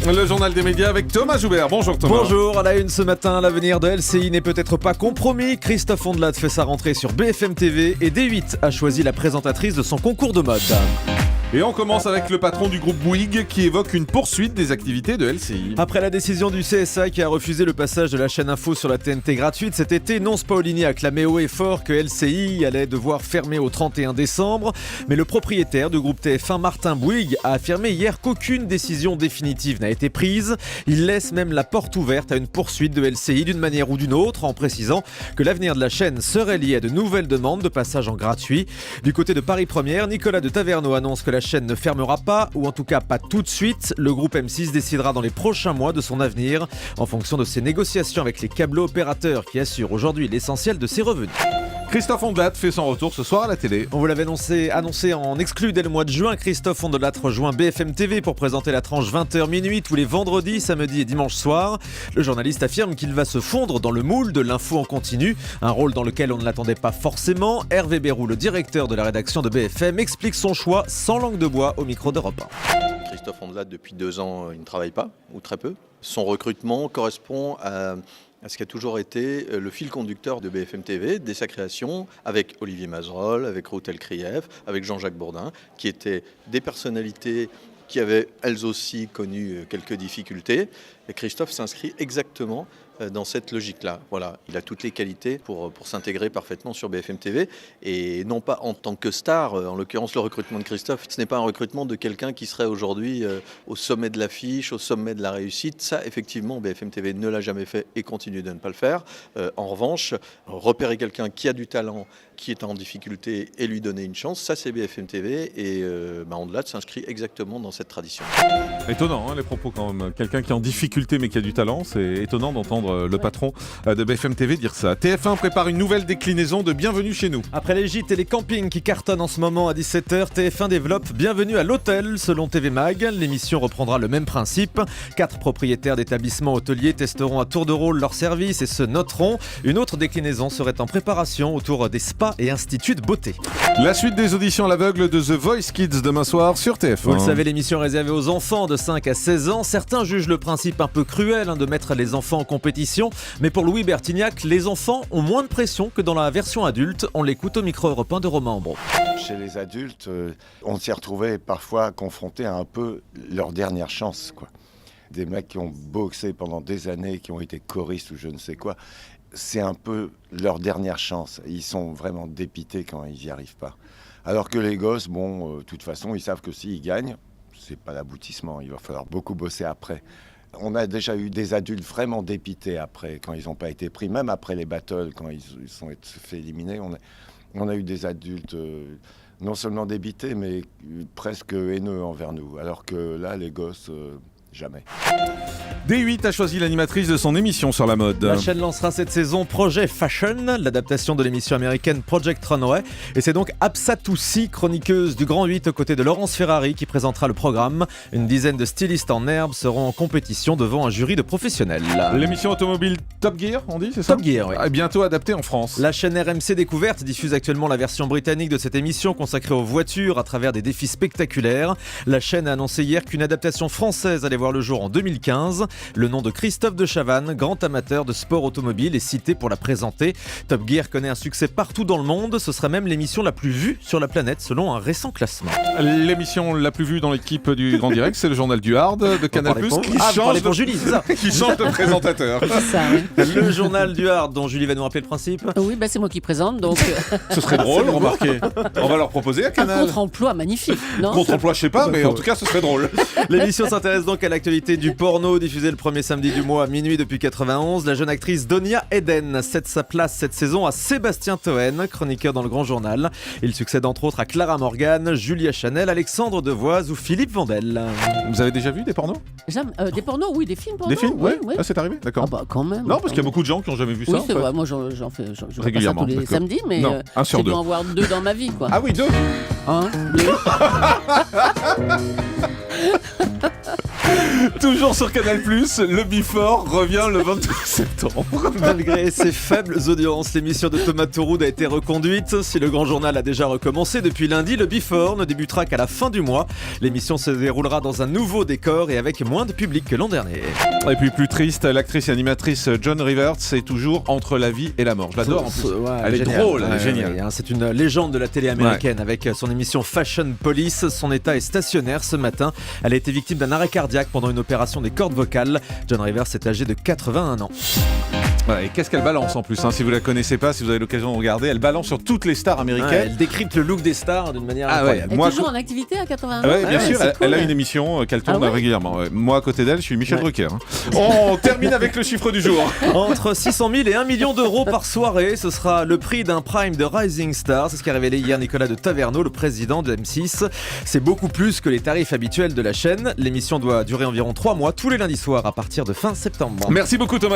Le journal des médias avec Thomas Joubert. Bonjour Thomas. Bonjour, à la une ce matin, l'avenir de LCI n'est peut-être pas compromis. Christophe Ondelat fait sa rentrée sur BFM TV et D8 a choisi la présentatrice de son concours de mode. Et on commence avec le patron du groupe Bouygues qui évoque une poursuite des activités de LCI. Après la décision du CSA qui a refusé le passage de la chaîne Info sur la TNT gratuite cet été, Nonce Paolini a clamé haut et fort que LCI allait devoir fermer au 31 décembre. Mais le propriétaire du groupe TF1, Martin Bouygues, a affirmé hier qu'aucune décision définitive n'a été prise. Il laisse même la porte ouverte à une poursuite de LCI d'une manière ou d'une autre, en précisant que l'avenir de la chaîne serait lié à de nouvelles demandes de passage en gratuit. Du côté de Paris Première, Nicolas de Taverneau annonce que la chaîne ne fermera pas, ou en tout cas pas tout de suite. Le groupe M6 décidera dans les prochains mois de son avenir en fonction de ses négociations avec les câbles opérateurs qui assurent aujourd'hui l'essentiel de ses revenus. Christophe Ondelat fait son retour ce soir à la télé. On vous l'avait annoncé en exclu dès le mois de juin. Christophe Ondelat rejoint BFM TV pour présenter la tranche 20h minuit tous les vendredis, samedis et dimanches soirs. Le journaliste affirme qu'il va se fondre dans le moule de l'info en continu, un rôle dans lequel on ne l'attendait pas forcément. Hervé Bérou, le directeur de la rédaction de BFM, explique son choix sans langue de bois au micro d'Europe 1. Christophe Ondelat, depuis 2 ans, il ne travaille pas, ou très peu. Son recrutement correspond à ce qui a toujours été le fil conducteur de BFM TV, dès sa création, avec Olivier Mazerolle, avec Routel Krief, avec Jean-Jacques Bourdin, qui étaient des personnalités qui avaient elles aussi connu quelques difficultés. Et Christophe s'inscrit exactement dans cette logique-là. Voilà, il a toutes les qualités pour s'intégrer parfaitement sur BFM TV, et non pas en tant que star. En l'occurrence, le recrutement de Christophe, ce n'est pas un recrutement de quelqu'un qui serait aujourd'hui au sommet de l'affiche, au sommet de la réussite. Ça, effectivement, BFM TV ne l'a jamais fait et continue de ne pas le faire. En revanche, repérer quelqu'un qui a du talent, qui est en difficulté et lui donner une chance, ça c'est BFM TV, et Ondelat s'inscrit exactement dans cette tradition. Étonnant les propos quand même. Quelqu'un qui est en difficulté mais qui a du talent, c'est étonnant d'entendre le patron de BFM TV dire ça. TF1 prépare une nouvelle déclinaison de Bienvenue chez nous. Après les gîtes et les campings qui cartonnent en ce moment à 17h, TF1 développe Bienvenue à l'hôtel selon TV Mag. L'émission reprendra le même principe. 4 propriétaires d'établissements hôteliers testeront à tour de rôle leurs services et se noteront. Une autre déclinaison serait en préparation autour des spas et instituts de beauté. La suite des auditions à l'aveugle de The Voice Kids demain soir sur TF1. Vous le savez, l'émission réservée aux enfants de 5 à 16 ans. Certains jugent le principe un peu cruel de mettre les enfants en compétition. Mais pour Louis Bertignac, les enfants ont moins de pression que dans la version adulte. On l'écoute au micro Europe 1 de Romain Ambro. Chez les adultes, on s'y retrouvait parfois confrontés à un peu leur dernière chance, quoi. Des mecs qui ont boxé pendant des années, qui ont été choristes ou je ne sais quoi. C'est un peu leur dernière chance. Ils sont vraiment dépités quand ils n'y arrivent pas. Alors que les gosses, de toute façon, ils savent que s'ils gagnent, c'est pas l'aboutissement. Il va falloir beaucoup bosser après. On a déjà eu des adultes vraiment dépités après, quand ils n'ont pas été pris. Même après les battles, quand ils sont fait éliminer, on a eu des adultes non seulement dépités, mais presque haineux envers nous. Alors que là, les gosses... jamais. D8 a choisi l'animatrice de son émission sur la mode. La chaîne lancera cette saison Projet Fashion, l'adaptation de l'émission américaine Project Runway. Et c'est donc Absa Toussi, chroniqueuse du Grand 8 aux côtés de Laurence Ferrari, qui présentera le programme. Une dizaine de stylistes en herbe seront en compétition devant un jury de professionnels. L'émission automobile Top Gear, on dit, c'est ça ? Top Gear, oui. Bientôt adaptée en France. La chaîne RMC Découverte diffuse actuellement la version britannique de cette émission consacrée aux voitures à travers des défis spectaculaires. La chaîne a annoncé hier qu'une adaptation française allait voir le jour en 2015. Le nom de Christophe de Chavannes, grand amateur de sport automobile, est cité pour la présenter. Top Gear connaît un succès partout dans le monde. Ce serait même l'émission la plus vue sur la planète selon un récent classement. L'émission la plus vue dans l'équipe du Grand Direct, c'est le journal du Hard de Canal+, qui change de présentateur. Ça, oui. Le journal du Hard dont Julie va nous rappeler le principe. Oui, c'est moi qui présente, donc... Ce serait drôle, remarquez. On va leur proposer à Un Canal. contre-emploi magnifique, non ? Contre-emploi, je sais pas, mais en tout cas, ce serait drôle. L'émission s'intéresse donc à l'actualité du porno, diffusée le premier samedi du mois à minuit depuis 91. La jeune actrice Donia Eden cède sa place cette saison à Sébastien Toen, chroniqueur dans le Grand Journal. Il succède entre autres à Clara Morgan, Julia Chanel, Alexandre Devoise ou Philippe Vandel. Vous avez déjà vu des pornos ? Des pornos, oui, des films pornos. Des films, oui. Ah, c'est arrivé, d'accord. Ah bah quand même. Non, parce qu'il y a beaucoup de gens qui n'ont jamais vu ça. Oui, en c'est fait. vrai, moi j'en fais Régulièrement, pas ça tous les d'accord. samedis, mais Non, un sur j'ai dû deux. en voir 2 dans ma vie, quoi. Ah oui, 2. 1, 2. Toujours sur Canal+, le Before revient le 23 septembre. Malgré ses faibles audiences, l'émission de Thomas Touroud a été reconduite. Si le Grand Journal a déjà recommencé depuis lundi, le Before ne débutera qu'à la fin du mois. L'émission se déroulera dans un nouveau décor et avec moins de public que l'an dernier. Et puis plus triste, l'actrice et animatrice Joan Rivers est toujours entre la vie et la mort. Je l'adore en plus. Ouais, Elle est génial. drôle, elle est Ouais, géniale. ouais, c'est une légende de la télé américaine avec son émission Fashion Police. Son état est stationnaire ce matin. Elle a été victime d'un arrêt cardiaque pendant une opération des cordes vocales. Joan Rivers est âgée de 81 ans. Ouais, et qu'est-ce qu'elle balance en plus, si vous la connaissez pas, si vous avez l'occasion de regarder, elle balance sur toutes les stars Ouais, américaines. elle décrypte le look des stars d'une manière Ah ouais, incroyable. Elle est moi, toujours en activité à 80 ans. Ouais, bien sûr, c'est elle cool. a une émission qu'elle tourne Ah ouais régulièrement. Ouais. Moi, à côté d'elle, je suis Michel Ouais. Drucker. On termine avec le chiffre du jour. Entre 600 000 et 1 million d'euros par soirée, ce sera le prix d'un prime de Rising Star. C'est ce qu'a révélé hier Nicolas de Taverneau, le président de M6. C'est beaucoup plus que les tarifs habituels de la chaîne. L'émission doit durer environ 3 mois, tous les lundis soirs à partir de fin septembre. Merci beaucoup Thomas.